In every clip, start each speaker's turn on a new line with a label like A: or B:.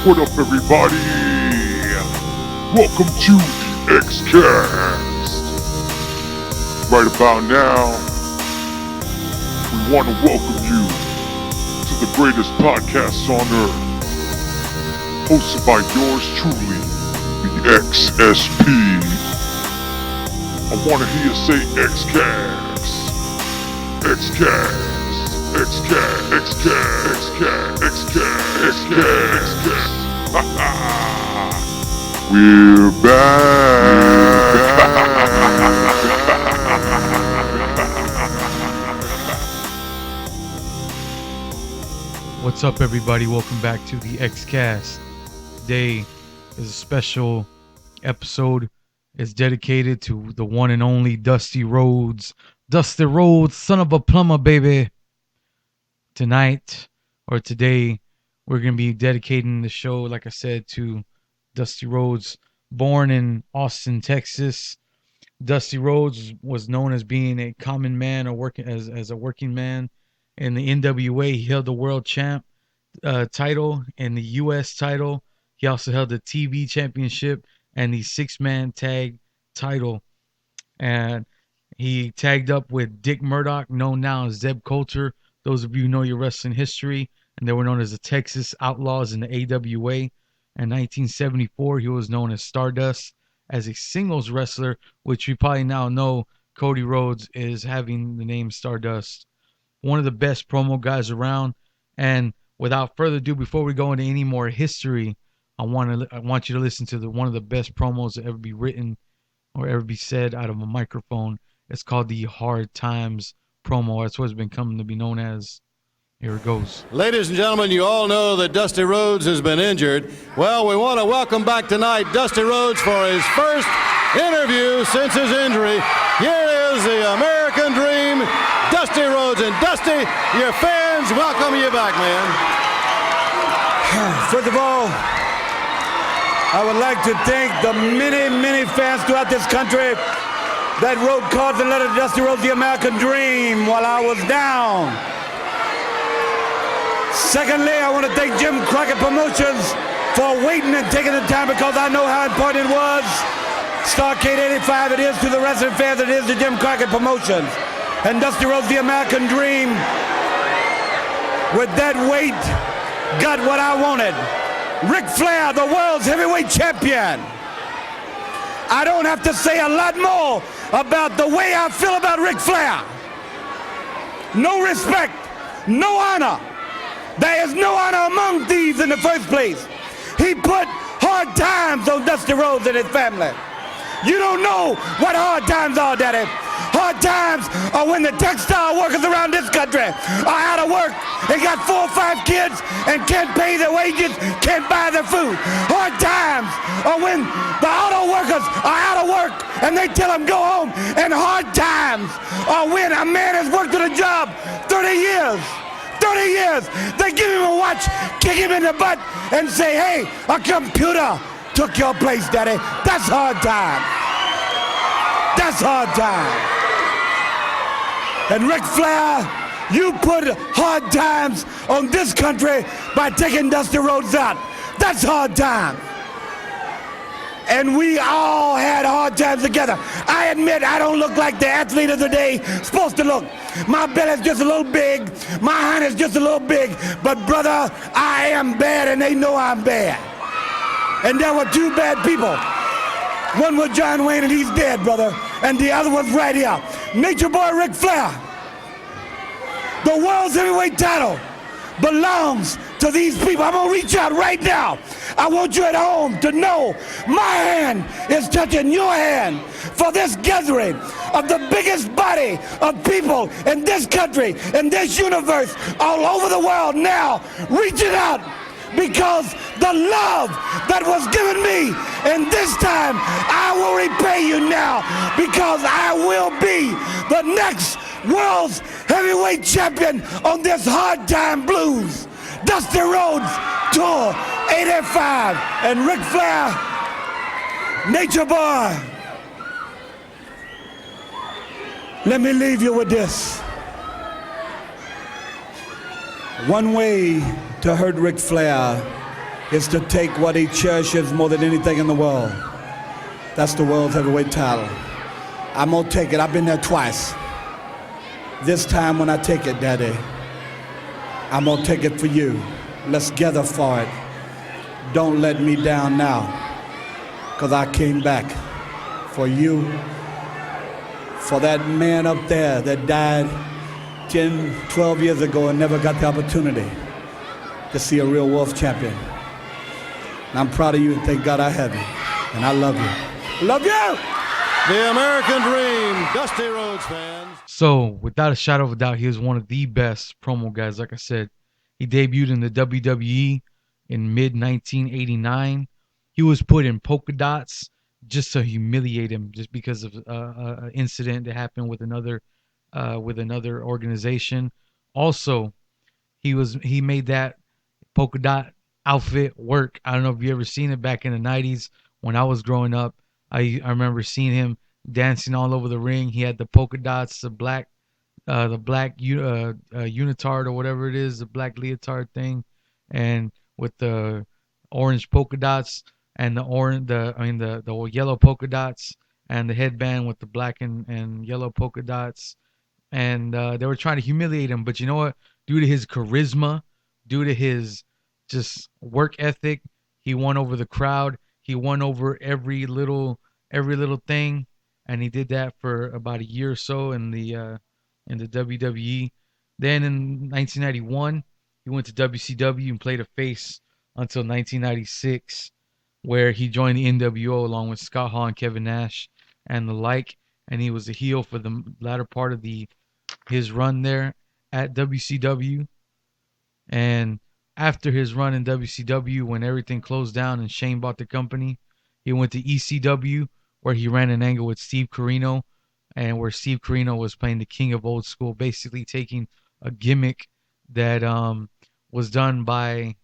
A: What up, everybody? Welcome to the X-Cast. Right about now, we want to welcome you to the greatest podcast on earth, hosted by yours truly, the XSP. I want to hear you say X-Cast, X-Cast, X-Cast, X-Cast, X-Cast, X-Cast, X-Cast, X-Cast. We're back.
B: What's up, everybody? Welcome back to the X-Cast. Today is a special episode. It's dedicated to the one and only Dusty Rhodes. Dusty Rhodes, son of a plumber, baby. Tonight, or today, we're going to be dedicating the show, like I said, to Dusty Rhodes. Born in Austin, Texas, Dusty Rhodes was known as being a common man or working as a working man. In the NWA, he held the world champ title and the U.S. title. He also held the TV championship and the six-man tag title. And he tagged up with Dick Murdoch, known now as Zeb Coulter. Those of you who know your wrestling history, and they were known as the Texas Outlaws in the AWA. In 1974, he was known as Stardust. As a singles wrestler, which we probably now know, Cody Rhodes is having the name Stardust. One of the best promo guys around. And without further ado, before we go into any more history, I want you to listen to one of the best promos that ever be written or ever be said out of a microphone. It's called the Hard Times promo. That's what it's been coming to be known as. Here it goes.
C: Ladies and gentlemen, you all know that Dusty Rhodes has been injured. Well, we want to welcome back tonight Dusty Rhodes for his first interview since his injury. Here is the American Dream, Dusty Rhodes. And Dusty, your fans welcome you back, man.
D: First of all, I would like to thank the many fans throughout this country that wrote cards and letters to Dusty Rhodes, the American Dream, while I was down. Secondly, I want to thank Jim Crockett Promotions for waiting and taking the time, because I know how important it was. Starcade 85 it is to the wrestling fans, it is to Jim Crockett Promotions. And Dusty Rhodes, the American Dream, with that weight, got what I wanted. Ric Flair, the world's heavyweight champion. I don't have to say a lot more about the way I feel about Ric Flair. No respect, no honor. There is no honor among thieves in the first place. He put hard times on Dusty Rhodes and his family. You don't know what hard times are, Daddy. Hard times are when the textile workers around this country are out of work and got 4 or 5 kids and can't pay their wages, can't buy their food. Hard times are when the auto workers are out of work and they tell them go home. And hard times are when a man has worked at a job 30 years. 30 years, they give him a watch, kick him in the butt, and say, hey, a computer took your place, Daddy. That's hard time. That's hard time. And Ric Flair, you put hard times on this country by taking Dusty Rhodes out. That's hard time. And we all had hard times together. I admit I don't look like the athlete of the day supposed to look. My belly's just a little big, my hand is just a little big, but brother, I am bad and they know I'm bad. And there were 2 bad people. One was John Wayne and he's dead, brother, and the other one's right here. Nature Boy Ric Flair. The world's heavyweight title belongs to these people. I'm gonna reach out right now. I want you at home to know my hand is touching your hand for this gathering of the biggest body of people in this country, in this universe, all over the world now, reaching out because the love that was given me, and this time I will repay you now, because I will be the next world's heavyweight champion on this Hard Time Blues. Dusty Rhodes Tour 85 and Ric Flair, Nature Boy. Let me leave you with this. One way to hurt Ric Flair is to take what he cherishes more than anything in the world. That's the world's heavyweight title. I'm gonna take it. I've been there twice. This time when I take it, Daddy, I'm gonna take it for you. Let's gather for it. Don't let me down now, because I came back for you, for that man up there that died 10, 12 years ago and never got the opportunity to see a real world champion. And I'm proud of you, and thank God I have you. And I love you. Love you!
C: The American Dream, Dusty Rhodes fans.
B: So, without a shadow of a doubt, he was one of the best promo guys. Like I said, he debuted in the WWE in mid-1989. He was put in polka dots just to humiliate him, just because of an incident that happened with another organization. Also, he made that polka dot outfit work. I don't know if you ever seen it back in the 90s when I was growing up. I remember seeing him dancing all over the ring. He had the polka dots, the black unitard or whatever it is, the black leotard thing, and with the orange polka dots and the yellow polka dots and the headband with the black and yellow polka dots. And they were trying to humiliate him, but you know what? Due to his charisma, due to his just work ethic, he won over the crowd. He won over every little thing, and he did that for about a year or so in the WWE. Then in 1991, he went to WCW and played a face until 1996, where he joined the NWO along with Scott Hall and Kevin Nash and the like, and he was a heel for the latter part of his run there at WCW. And after his run in WCW, when everything closed down and Shane bought the company, he went to ECW, where he ran an angle with Steve Corino, and where Steve Corino was playing the King of Old School, basically taking a gimmick that was done by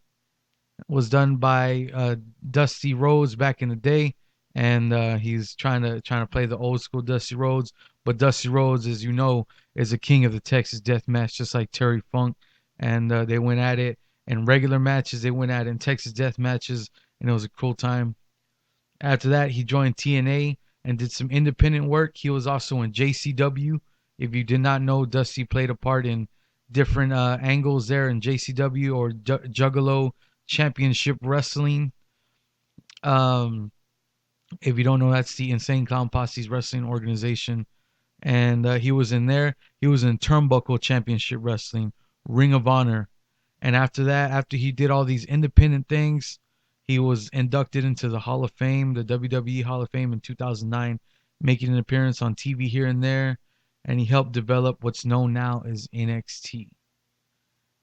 B: Dusty Rhodes back in the day, and he's trying to play the old school Dusty Rhodes. But Dusty Rhodes, as you know, is a king of the Texas Death Match, just like Terry Funk, and they went at it in regular matches. They went at it in Texas Death Matches, and it was a cool time. After that, he joined TNA and did some independent work. He was also in JCW. If you did not know, Dusty played a part in different angles there in JCW, or Juggalo Championship Wrestling. If you don't know, that's the Insane Clown Posse's wrestling organization. And he was in there. He was in Turnbuckle Championship Wrestling, Ring of Honor. And after that, after he did all these independent things, he was inducted into the Hall of Fame, the WWE Hall of Fame in 2009, making an appearance on TV here and there. And he helped develop what's known now as NXT.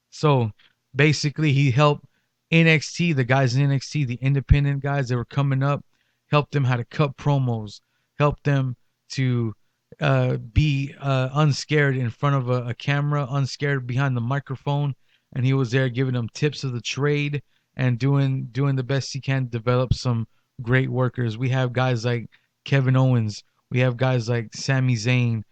B: So basically, he helped NXT, the guys in NXT, the independent guys that were coming up, helped them how to cut promos, helped them to be unscared in front of a camera, unscared behind the microphone. And he was there giving them tips of the trade and doing the best he can to develop some great workers. We have guys like Kevin Owens. We have guys like Sami Zayn,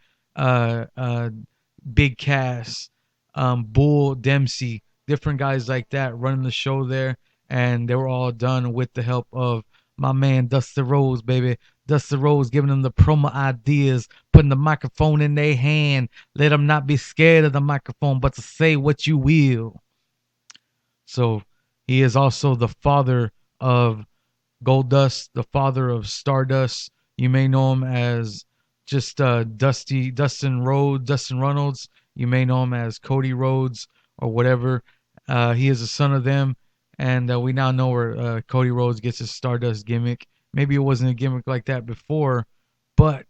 B: Big Cass, Bull Dempsey, different guys like that running the show there. And they were all done with the help of my man Dusty Rhodes, baby. Dusty Rhodes giving them the promo ideas, putting the microphone in their hand. Let them not be scared of the microphone, but to say what you will. So he is also the father of Goldust, the father of Stardust. You may know him as just Dustin Runnels. You may know him as Cody Rhodes or whatever. He is a son of them, and we now know where Cody Rhodes gets his Stardust gimmick. Maybe it wasn't a gimmick like that before, but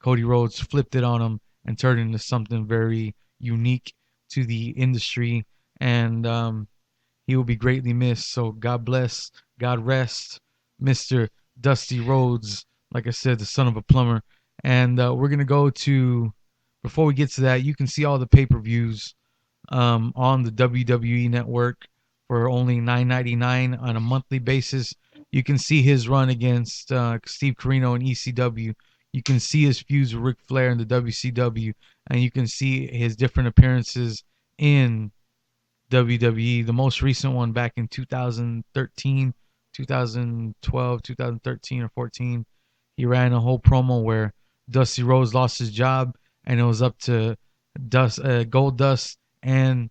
B: Cody Rhodes flipped it on him and turned it into something very unique to the industry, and he will be greatly missed. So God bless, God rest, Mr. Dusty Rhodes. Like I said, the son of a plumber. And we're going to go to, before we get to that, you can see all the pay-per-views on the WWE Network for only $9.99 on a monthly basis. You can see his run against Steve Corino in ECW. You can see his feuds with Ric Flair in the WCW. And you can see his different appearances in WWE. The most recent one back in 2013, 2012, 2013 or 14. He ran a whole promo where Dusty Rhodes lost his job, and it was up to Gold Dust and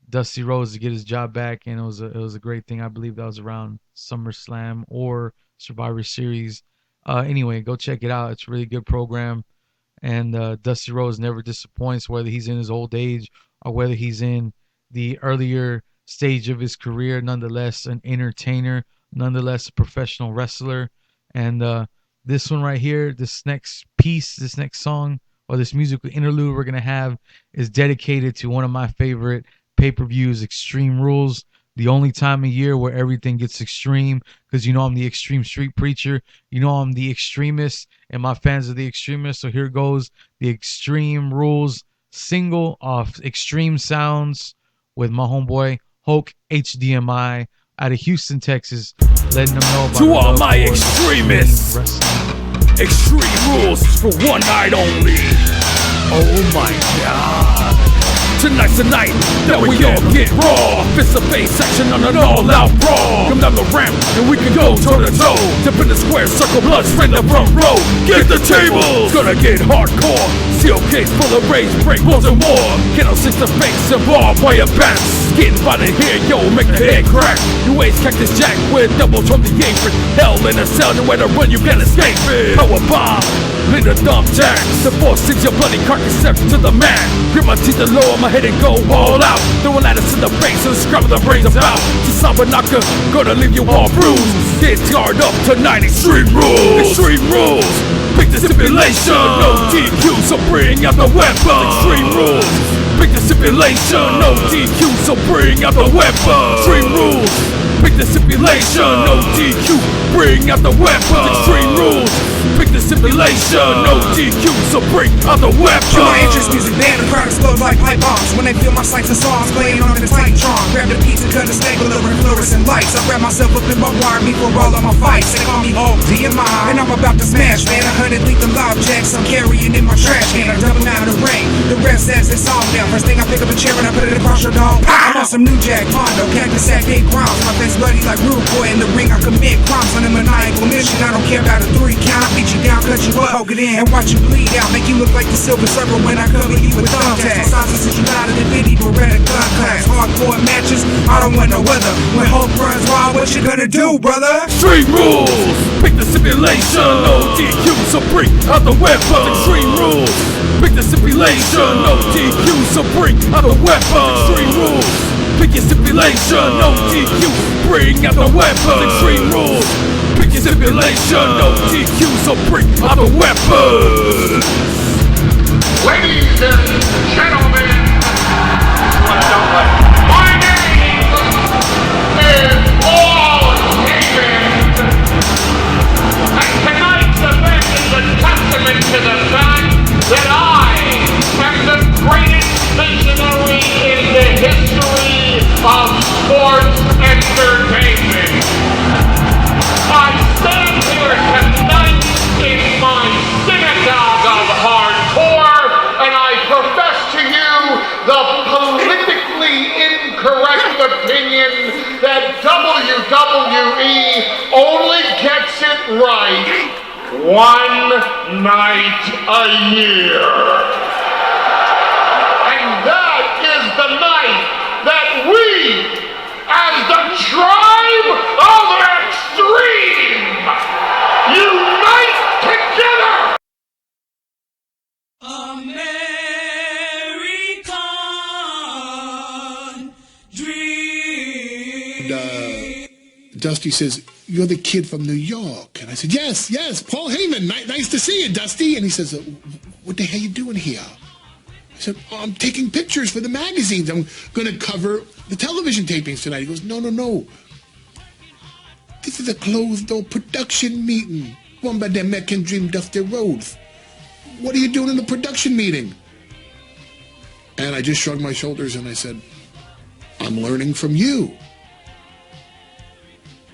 B: Dusty Rhodes to get his job back, and it was a great thing. I believe that was around SummerSlam or Survivor Series. Anyway, go check it out. It's a really good program, and Dusty Rhodes never disappoints, whether he's in his old age or whether he's in the earlier stage of his career. Nonetheless, an entertainer, nonetheless a professional wrestler, and this one right here, this next piece, this next song, or this musical interlude we're going to have is dedicated to one of my favorite pay-per-views, Extreme Rules. The only time of year where everything gets extreme, because you know I'm the extreme street preacher. You know I'm the extremist, and my fans are the extremists. So here goes the Extreme Rules single off Extreme Sounds with my homeboy Hulk HDMI out of Houston, Texas, letting them know about
E: to all my extremists. Extreme Rules for one night only. Oh my God. Tonight's the night that we all get raw. Fist of face action on an all-out brawl. Come down the ramp and we can go toe-to-toe. Dip in the square circle, blood spray the front row. Get the tables, gonna get hardcore. Steel case full of rage, break walls and war. Candlesticks to face and barbed wire bats. Getting invited here, yo, make the head crack. You ace Cactus Jack with doubles from the apron. Hell in a cell, nowhere to run, you can't escape it. Power bomb, lead a thumbtack. The force sings your bloody carcass step to the mat. Grip my teeth and lower my head and go all out. Throwing at us in the face and scrub the brains out. Samba knocker, gonna leave you all bruised. Get scarred up tonight, Extreme Rules. Extreme Rules, pick the stipulation. No DQ, so bring out the weapon. Extreme Rules, pick the stipulation. No DQ, so bring out the weapon. Extreme Rules, pick the stipulation. No DQ, bring out the weapon. Extreme Rules, pick the stipulation. No DQ, so bring out the weapon.
F: Kill my interest music, band, the crowd explodes like pipe bombs. When they feel my sights and songs playing on in a tight drum. Grab the pizza, cut the steak, delivering fluorescent lights. I wrap myself up in my wire, me for all of my fights. They call me Hulk DMI, and I'm about to smash, man. 100 lethal objects I'm carrying in my trash can. I dump them out of the ring, the rest as it's all down. First thing I pick up a chair and I put it across your dog. I'm on some new Jack Mondo, cactus sack, 8 grounds. My face bloody like Rude Boy in the ring. I commit crimes on a maniacal mission. I don't care about a 3 count. Beat you down, cut you up, poke it in, and watch you bleed out. Make you look like the Silver Surfer when I cover you with thumbtacks. Sizes is you out of the bitty, Beretta gun class. Hardcore matches, I don't want no weather. When Hulk runs wild, what you gonna do, brother?
E: Extreme Rules, pick the stipulation. No DQ, so bring out the weapon. Extreme Rules, pick the stipulation. No DQ, so bring out the weapon. Extreme Rules, pick your stipulation. No DQ, bring out the weapon. Extreme Rules, pick your stipulation. No DQ, so bring out the weapon.
G: Ladies and gentlemen, my name is Paul Heyman, and tonight's event is a testament to the fact that I am the greatest visionary in the history of sports entertainment. I stand here tonight in my synagogue of hardcore, and I profess to you the politically incorrect opinion that WWE only gets it right one night a year. And that is the night that we, as the tribe of Extreme, unite together!
H: American Dream.
I: Dusty says, "You're the kid from New York." And I said, yes, Paul Heyman. Nice to see you, Dusty. And he says, "What the hell are you doing here?" I said, "I'm taking pictures for the magazines. I'm going to cover the television tapings tonight." He goes, No. This is a closed-door production meeting run by the American Dream Dusty Rhodes. What are you doing in the production meeting? And I just shrugged my shoulders and I said, "I'm learning from you."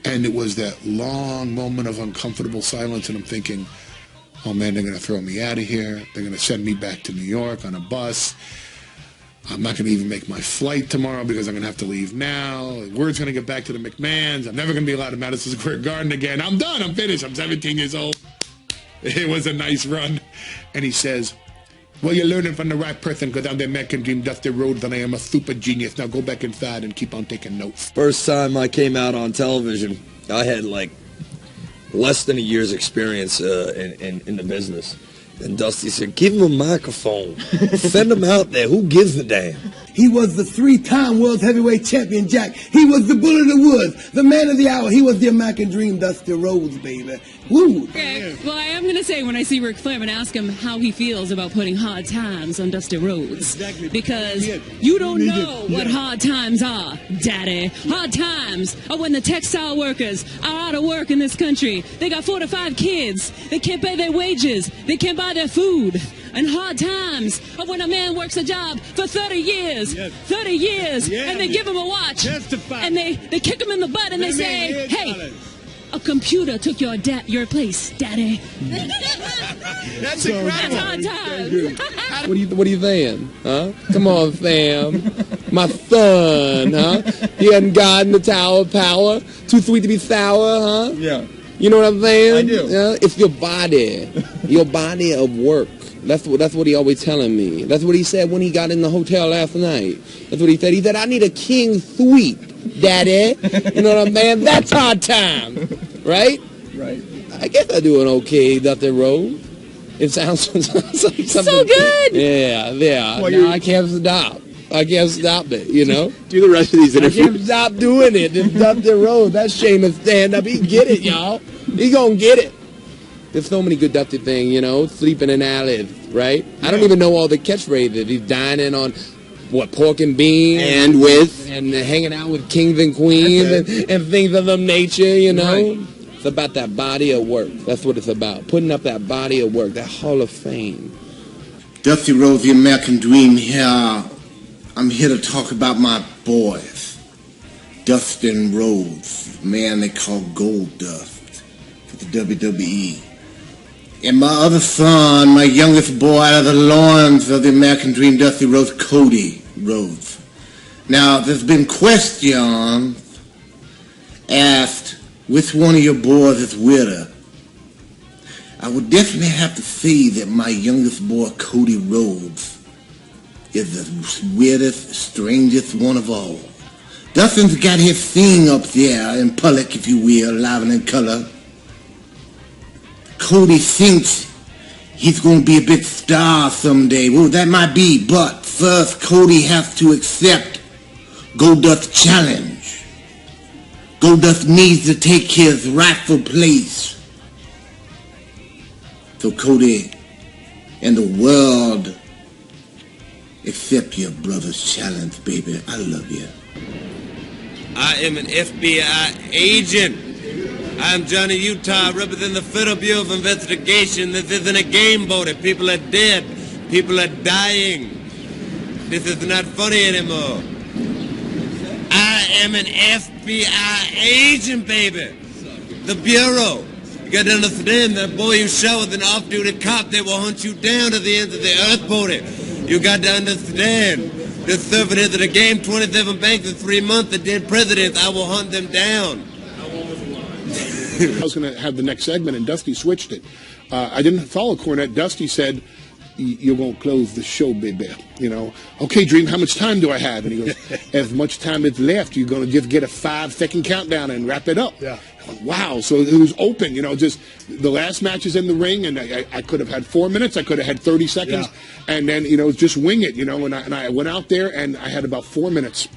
I: And it was that long moment of uncomfortable silence, and I'm thinking, oh man, they're going to throw me out of here. They're going to send me back to New York on a bus. I'm not going to even make my flight tomorrow because I'm going to have to leave now. Word's going to get back to the McMahons. I'm never going to be allowed to Madison Square Garden again. I'm done. I'm finished. I'm 17 years old. It was a nice run. And he says, well, you're learning from the right person because I'm the American Dream Dusty Rhodes and I am a super genius. Now go back inside and keep on taking notes.
H: First time I came out on television, I had like less than a year's experience in the business. And Dusty said, give him a microphone. Send him out there. Who gives a damn?
J: He was the 3-time world heavyweight champion, Jack. He was the bull of the woods, the man of the hour. He was the American Dream Dusty Rhodes, baby. Woo!
K: Okay, well, I am going to say when I see Ric Flair, I'm going to ask him how he feels about putting hard times on Dusty Rhodes.
J: Exactly.
K: Because you don't know what hard times are, Daddy. Hard times are when the textile workers are out of work in this country. They got 4 to 5 kids. They can't pay their wages. They can't buy their food. And hard times are when a man works a job for 30 years. 30 years. And they give him a watch. And they kick him in the butt and they say, hey, a computer took your place, Daddy.
J: That's incredible.
K: That's hard times.
L: What are you saying? Huh? Come on, Sam. My son, huh? He hadn't gotten the Tower of Power. Too sweet to be sour, huh?
H: Yeah.
L: You know what I'm saying?
H: I do.
L: Yeah? It's your body of work. That's what he always telling me. That's what he said when he got in the hotel last night. That's what he said. He said, I need a king suite, Daddy. You know what I'm saying? That's hard time. Right?
H: Right.
L: I guess I do an okay Dusty Rhodes. It sounds like something.
K: So good.
L: Yeah.
H: Well,
L: no, I can't stop. I can't stop it, you know?
H: Do the rest of these
L: I
H: interviews.
L: can't stop doing it. This Dusty Rhodes, that Sheamus stand-up, he get it, y'all. He gonna get it. There's so many good Dusty things, you know, sleeping in alleys, right? I don't even know all the catchphrases. He's dining on, pork and beans. And hanging out with kings and queens and things of them nature, you know? Right. It's about that body of work. That's what it's about. Putting up that body of work, that Hall of Fame.
M: Dusty Rhodes, the American Dream here. I'm here to talk about my boys. Dustin Rhodes, the man they call Gold Dust for the WWE. And my other son, my youngest boy out of the loins of the American Dream Dusty Rhodes, Cody Rhodes. Now, there's been questions asked, which one of your boys is weirder? I would definitely have to say that my youngest boy, Cody Rhodes, is the weirdest, strangest one of all. Dustin's got his thing up there in public, if you will, live and in color. Cody thinks he's going to be a big star someday. Well, that might be, but first Cody has to accept Goldust's challenge. Goldust needs to take his rightful place. So Cody and the world accept your brother's challenge, baby. I love you.
N: I am an FBI agent. I'm Johnny Utah, representing the Federal Bureau of Investigation. This isn't a game boat. People are dead. People are dying. This is not funny anymore. I am an FBI agent, baby. The Bureau. You got to understand that boy you shot with an off-duty cop, they will hunt you down to the ends of the earth, buddy. You got to understand. They're serving into the game 27 banks in 3 months. The dead presidents, I will hunt them down.
I: I was going to have the next segment, and Dusty switched it. I didn't follow Cornette. Dusty said, you're going to close the show, baby. You know, okay, Dream, how much time do I have? And he goes, as much time as left. You're going to just get a 5-second countdown and wrap it up. Yeah. Wow. So it was open, you know, just the last match is in the ring, and I could have had 4 minutes. I could have had 30 seconds. Yeah. And then, you know, just wing it, you know, and I went out there, and I had about 4 minutes.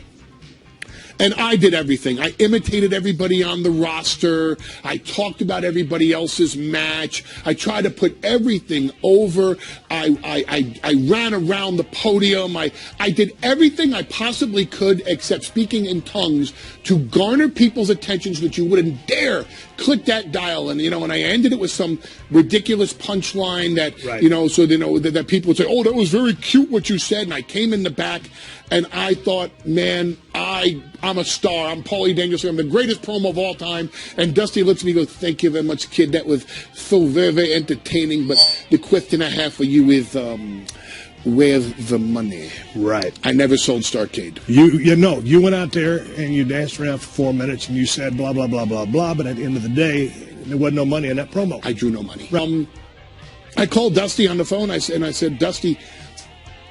I: And I did everything. I imitated everybody on the roster. I talked about everybody else's match. I tried to put everything over. I ran around the podium. I did everything I possibly could except speaking in tongues to garner people's attention so that you wouldn't dare click that dial. And, you know, and I ended it with some ridiculous punchline that, you know, so, you know, that people would say, oh, that was very cute what you said. And I came in the back. And I thought, man, I'm a star. I'm Paulie Danielson. I'm the greatest promo of all time. And Dusty looks at me and goes, thank you very much, kid. That was so very, very entertaining. But the question I have for you is, where's the money?
O: Right.
I: I never sold Starcade.
O: You went out there and you danced around for 4 minutes and you said blah, blah, blah, blah, blah, but at the end of the day, there wasn't no money in that promo.
I: I drew no money. I called Dusty on the phone, I said, Dusty,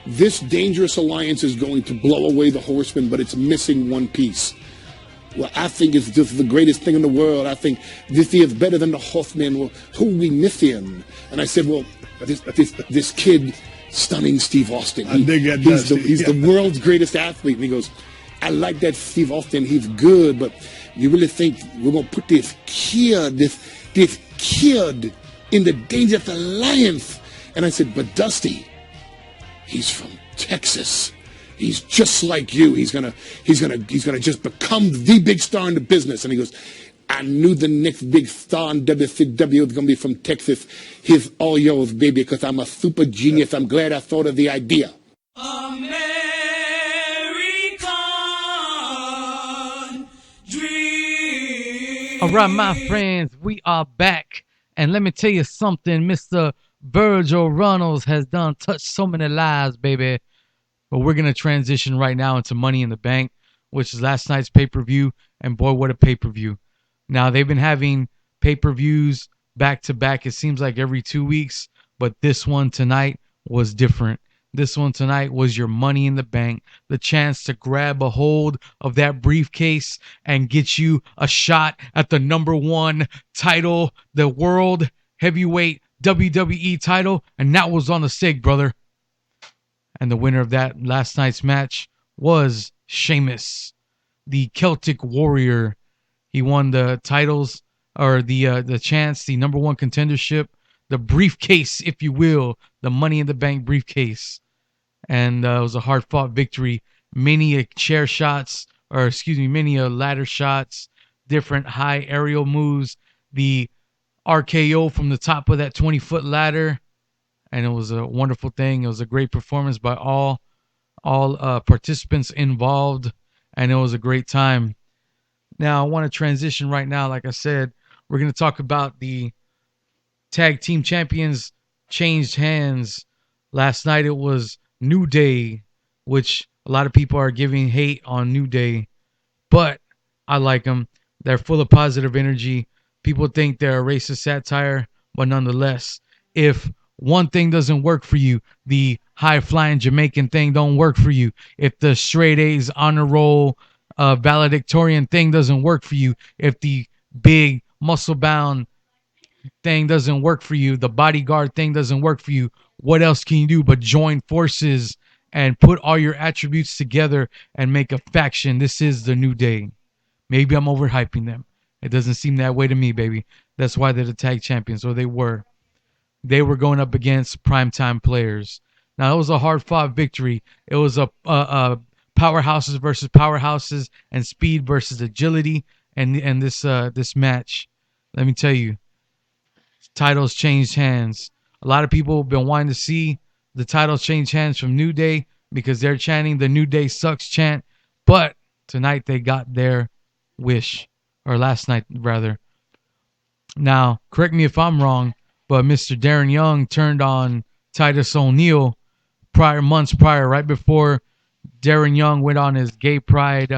I: this dangerous alliance is going to blow away the Horsemen, but it's missing one piece. Well, I think it's just the greatest thing in the world. I think this is better than the Horsemen. Well, who we missing? And I said, well, this kid, stunning Steve Austin. He's the world's greatest athlete. And he goes, I like that Steve Austin. He's good, but you really think we're going to put this kid in the dangerous alliance? And I said, but Dusty, he's from Texas. He's just like you. He's gonna just become the big star in the business. And he goes, I knew the next big star in WCW was gonna be from Texas. He's all yours, baby, because I'm a super genius. I'm glad I thought of the idea.
E: American Dream.
B: All right, my friends, we are back. And let me tell you something, Mr. Virgil Runnels has done touched so many lives, baby. But we're going to transition right now into Money in the Bank, which is last night's pay-per-view. And boy, what a pay-per-view. Now, they've been having pay-per-views back-to-back, it seems like every 2 weeks. But this one tonight was different. This one tonight was your Money in the Bank, the chance to grab a hold of that briefcase and get you a shot at the #1 title, the World Heavyweight WWE title. And that was on the stake, brother. And the winner of that last night's match was Sheamus, the Celtic Warrior. He won the titles, or the chance, the #1 contendership, the briefcase, if you will, the Money in the Bank briefcase. And it was a hard-fought victory. Many chair shots, many ladder shots, different high aerial moves, the RKO from the top of that 20-foot ladder. And it was a wonderful thing. It was a great performance by all participants involved, and it was a great time. Now, I want to transition right now. Like I said, we're going to talk about the tag team champions changed hands. Last night it was New Day, which a lot of people are giving hate on New Day, but I like them. They're full of positive energy. People think they're a racist satire, but nonetheless, if one thing doesn't work for you, the high-flying Jamaican thing don't work for you, if the straight A's honor roll valedictorian thing doesn't work for you, if the big muscle-bound thing doesn't work for you, the bodyguard thing doesn't work for you, what else can you do but join forces and put all your attributes together and make a faction? This is the New Day. Maybe I'm overhyping them. It doesn't seem that way to me, baby. That's why they're the tag champions, or they were. They were going up against primetime players. Now, it was a hard-fought victory. It was a powerhouses versus powerhouses and speed versus agility. And this match, let me tell you, titles changed hands. A lot of people have been wanting to see the titles change hands from New Day because they're chanting the New Day sucks chant. But tonight they got their wish, or last night rather. Now, correct me if I'm wrong, but Mr. Darren Young turned on Titus O'Neil months prior, right before Darren Young went on his gay pride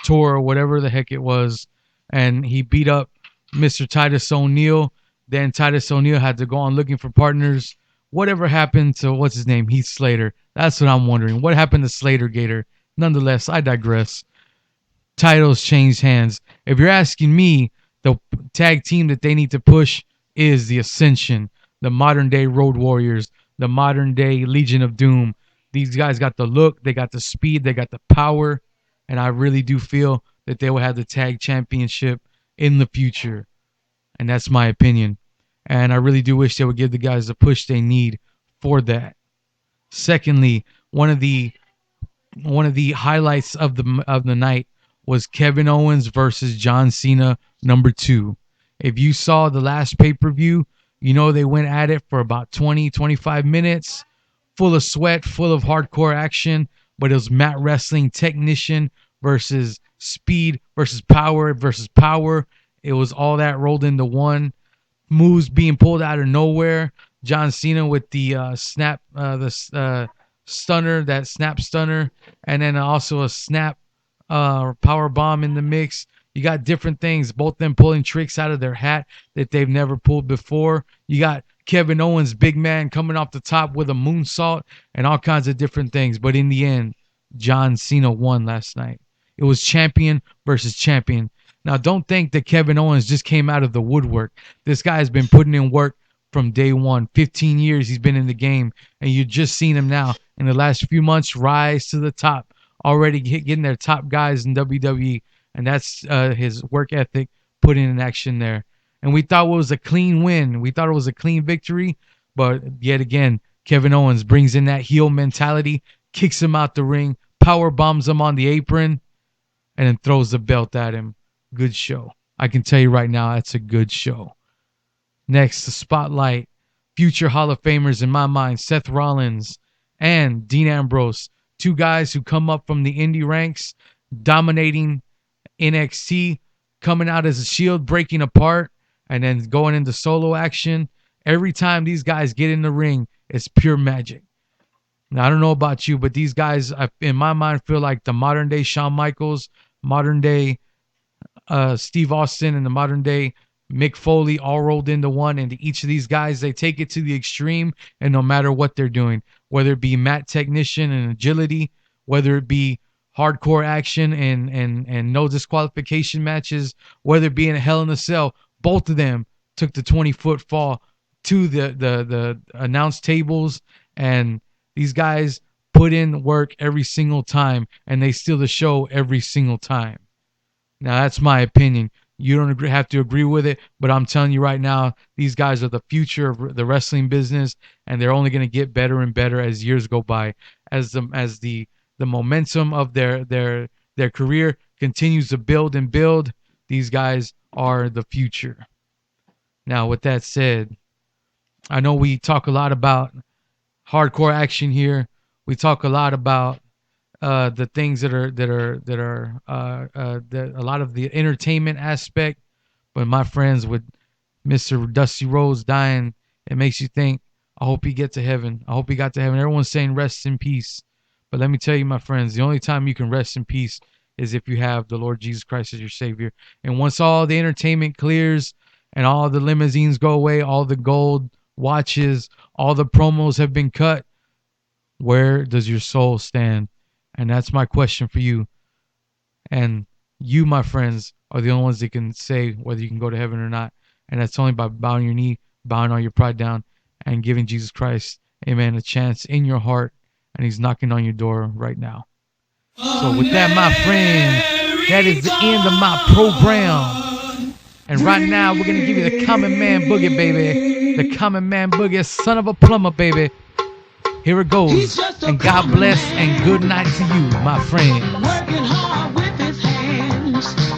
B: tour, or whatever the heck it was, and he beat up Mr. Titus O'Neil. Then Titus O'Neil had to go on looking for partners. Whatever happened to, what's his name, Heath Slater? That's what I'm wondering. What happened to Slater Gator? Nonetheless, I digress. Titles changed hands. If you're asking me, the tag team that they need to push is the Ascension, the modern-day Road Warriors, the modern-day Legion of Doom. These guys got the look, they got the speed, they got the power, and I really do feel that they will have the tag championship in the future. And that's my opinion. And I really do wish they would give the guys the push they need for that. Secondly, one of the highlights of the night was Kevin Owens versus John Cena #2. If you saw the last pay-per-view, you know they went at it for about 20-25 minutes, full of sweat, full of hardcore action, but it was mat wrestling, technician versus speed versus power versus power. It was all that rolled into one. Moves being pulled out of nowhere. John Cena with the stunner, that snap stunner, and then also a snap power bomb in the mix. You got different things, both them pulling tricks out of their hat that they've never pulled before. You got Kevin Owens, big man, coming off the top with a moonsault and all kinds of different things. But in the end, John Cena won last night. It was champion versus champion. Now, don't think that Kevin Owens just came out of the woodwork. This guy has been putting in work from day one. 15 years he's been in the game, and you've just seen him now in the last few months rise to the top, already getting their top guys in WWE, and that's his work ethic put in action there. And we thought it was a clean win. We thought it was a clean victory, but yet again, Kevin Owens brings in that heel mentality, kicks him out the ring, power bombs him on the apron, and then throws the belt at him. Good show. I can tell you right now, that's a good show. Next, the spotlight. Future Hall of Famers in my mind, Seth Rollins and Dean Ambrose. Two guys who come up from the indie ranks, dominating NXT, coming out as a Shield, breaking apart, and then going into solo action. Every time these guys get in the ring, it's pure magic. Now, I don't know about you, but these guys, in my mind, feel like the modern day Shawn Michaels, modern day Steve Austin, and the modern day Mick Foley all rolled into one. And each of these guys, they take it to the extreme, and no matter what they're doing, whether it be mat technician and agility, whether it be hardcore action and no disqualification matches, whether it be in a Hell in a Cell, both of them took the 20-foot fall to the announce tables, and these guys put in work every single time, and they steal the show every single time. Now, that's my opinion. You don't have to agree with it, but I'm telling you right now, these guys are the future of the wrestling business, and they're only going to get better and better as years go by, as the momentum of their career continues to build and build. These guys are the future. Now, with that said, I know we talk a lot about hardcore action here. We talk a lot about the things that are a lot of the entertainment aspect. But my friends, with Mr. Dusty Rhodes dying, it makes you think, I hope he gets to heaven. I hope he got to heaven. Everyone's saying rest in peace. But let me tell you, my friends, the only time you can rest in peace is if you have the Lord Jesus Christ as your Savior. And once all the entertainment clears and all the limousines go away, all the gold watches, all the promos have been cut, where does your soul stand? And that's my question for you. And you, my friends, are the only ones that can say whether you can go to heaven or not. And that's only by bowing your knee, bowing all your pride down, and giving Jesus Christ, amen, a chance in your heart. And he's knocking on your door right now. So with that, my friend, that is the end of my program. And right now, we're going to give you the Common Man Boogie, baby. The Common Man Boogie, son of a plumber, baby. Here it goes. And God bless and good night to you, my friend.
P: Working hard with his hands.